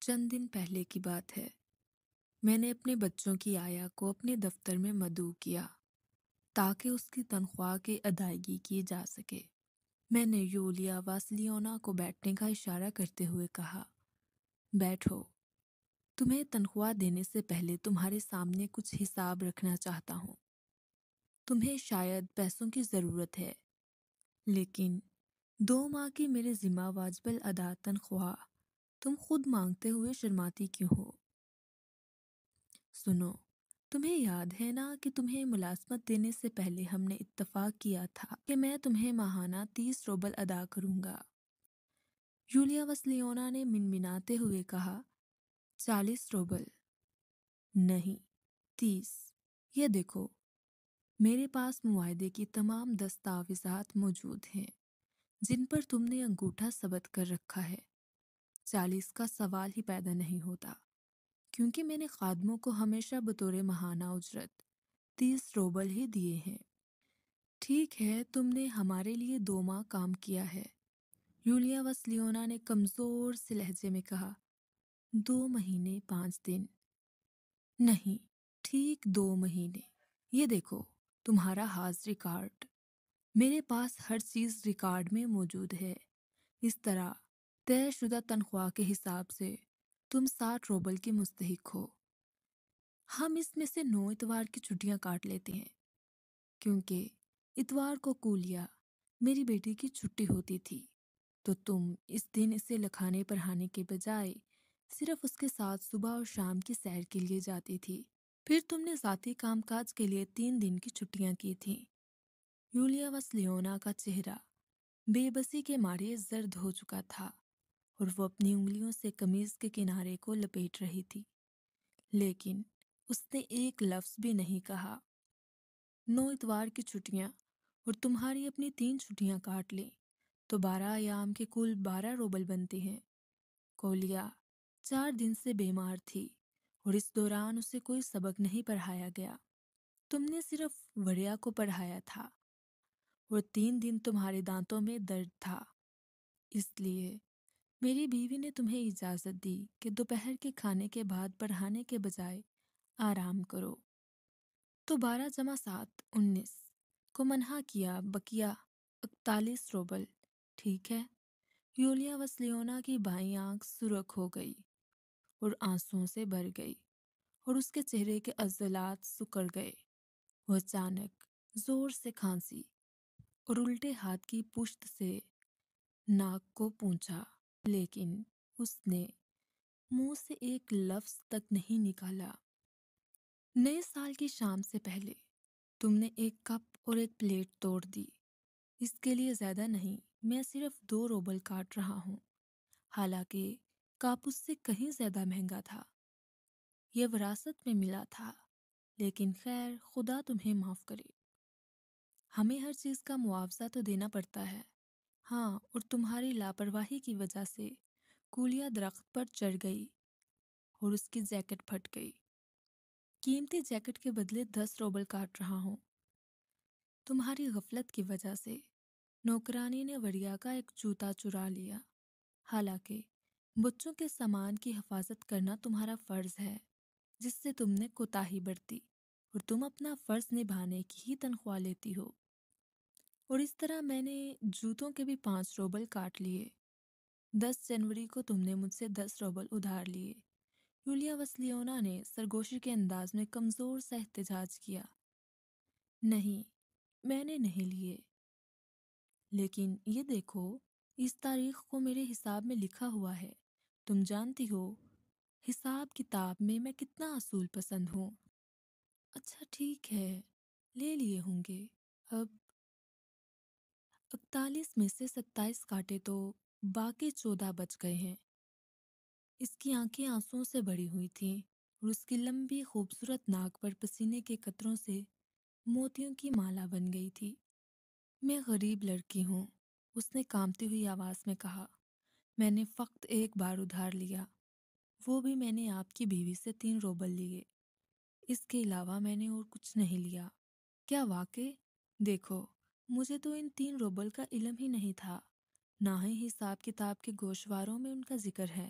چند دن پہلے کی بات ہے۔ میں نے اپنے بچوں کی آیا کو اپنے دفتر میں مدعو کیا تاکہ اس کی تنخواہ کی ادائیگی کی جا سکے۔ میں نے یولیا واسلیونا کو بیٹھنے کا اشارہ کرتے ہوئے کہا، بیٹھو۔ تمہیں تنخواہ دینے سے پہلے تمہارے سامنے کچھ حساب رکھنا چاہتا ہوں۔ تمہیں شاید پیسوں کی ضرورت ہے، لیکن 2 ماہ کی میرے ذمہ واجب الادا تنخواہ تم خود مانگتے ہوئے شرماتی کیوں ہو؟ سنو، تمہیں یاد ہے نا کہ تمہیں ملازمت دینے سے پہلے ہم نے اتفاق کیا تھا کہ میں تمہیں ماہانہ 30 روبل ادا کروں گا۔ یولیا واسلیونا نے منمناتے ہوئے کہا، 40 روبل؟ نہیں، 30۔ یہ دیکھو، میرے پاس معاہدے کی تمام دستاویزات موجود ہیں جن پر تم نے انگوٹھا ثبت کر رکھا ہے۔ 40 کا سوال ہی پیدا نہیں ہوتا، کیونکہ میں نے خادموں کو ہمیشہ بطور ماہانہ اجرت 30 روبل ہی دیے ہیں۔ ٹھیک ہے، تم نے ہمارے لیے 2 ماہ کام کیا ہے، یولیا واسلیونا نے کمزور سے لہجے میں کہا۔ 2 مہینے 5 دن؟ نہیں، ٹھیک 2 مہینے۔ یہ دیکھو تمہارا حاضری کارڈ، میرے پاس ہر چیز ریکارڈ میں موجود ہے۔ اس طرح طے شدہ تنخواہ کے حساب سے تم 60 روبل کی مستحق ہو۔ ہم اس میں سے 9 اتوار کی چھٹیاں کاٹ لیتے ہیں، کیونکہ اتوار کو کولیا میری بیٹی کی چھٹی ہوتی تھی، تو تم اس دن اسے لکھانے پڑھانے کے بجائے صرف اس کے ساتھ صبح اور شام کی سیر کے لیے جاتی تھی۔ پھر تم نے ذاتی کام کاج کے لیے 3 دن کی چھٹیاں کی تھیں۔ یولیا واسلیونا کا چہرہ بے بسی کے مارے زرد ہو چکا تھا اور وہ اپنی انگلیوں سے قمیض کے کنارے کو لپیٹ رہی تھی، لیکن اس نے ایک لفظ بھی نہیں کہا۔ 9 اتوار کی چھٹیاں اور تمہاری اپنی 3 چھٹیاں کاٹ لیں تو 12 ایام کے کل 12 روبل بنتے ہیں۔ کولیا 4 دن سے بیمار تھی اور اس دوران اسے کوئی سبق نہیں پڑھایا گیا۔ تم نے صرف وریا کو پڑھایا تھا اور 3 دن تمہارے دانتوں میں درد تھا، اس لیے میری بیوی نے تمہیں اجازت دی کہ دوپہر کے کھانے کے بعد پڑھانے کے بجائے آرام کرو۔ تو 12 جمع 7 19 کو منحا کیا، بقیہ 41 روبل، ٹھیک ہے؟ یولیا واسلیونا کی بائیں آنکھ سرخ ہو گئی اور آنسوؤں سے بھر گئی اور اس کے چہرے کے عضلات سکڑ گئے۔ وہ اچانک زور سے کھانسی اور الٹے ہاتھ کی پشت سے ناک کو پونچھا، لیکن اس نے منہ سے ایک لفظ تک نہیں نکالا۔ نئے سال کی شام سے پہلے تم نے ایک کپ اور ایک پلیٹ توڑ دی۔ اس کے لیے زیادہ نہیں، میں صرف 2 روبل کاٹ رہا ہوں، حالانکہ کپ اس سے کہیں زیادہ مہنگا تھا۔ یہ وراثت میں ملا تھا، لیکن خیر، خدا تمہیں معاف کرے۔ ہمیں ہر چیز کا معاوضہ تو دینا پڑتا ہے۔ ہاں، اور تمہاری لاپرواہی کی وجہ سے کولیا درخت پر چڑھ گئی اور اس کی جیکٹ پھٹ گئی۔ قیمتی جیکٹ کے بدلے 10 روبل کاٹ رہا ہوں۔ تمہاری غفلت کی وجہ سے نوکرانی نے وریا کا ایک جوتا چرا لیا، حالانکہ بچوں کے سامان کی حفاظت کرنا تمہارا فرض ہے، جس سے تم نے کوتاہی برتی اور تم اپنا فرض نبھانے کی ہی تنخواہ لیتی ہو۔ اور اس طرح میں نے جوتوں کے بھی 5 روبل کاٹ لیے۔ 10 جنوری کو تم نے مجھ سے 10 روبل ادھار لیے۔ یولیا واسلیونا نے سرگوشی کے انداز میں کمزور سا احتجاج کیا۔ نہیں، میں نے نہیں لیے، لیکن یہ دیکھو، اس تاریخ کو میرے حساب میں لکھا ہوا ہے۔ تم جانتی ہو حساب کتاب میں کتنا اصول پسند ہوں۔ اچھا ٹھیک ہے، لے لیے ہوں گے۔ اب 41 میں سے 27 کاٹے تو باقی 14 بچ گئے ہیں۔ اس کی آنکھیں آنسوؤں سے بھری ہوئی تھیں اور اس کی لمبی خوبصورت ناک پر پسینے کے قطروں سے موتیوں کی مالا بن گئی تھی۔ میں غریب لڑکی ہوں، اس نے کانپتی ہوئی آواز میں کہا۔ میں نے فقط ایک بار ادھار لیا، وہ بھی میں نے آپ کی بیوی سے 3 روبل لیے۔ اس کے علاوہ میں نے اور کچھ نہیں لیا۔ کیا واقعی؟ دیکھو، مجھے تو ان 3 روبل کا علم ہی نہیں تھا، نہ ہی حساب کتاب کے گوشواروں میں ان کا ذکر ہے۔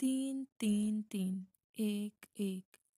3 3 3, 1 1।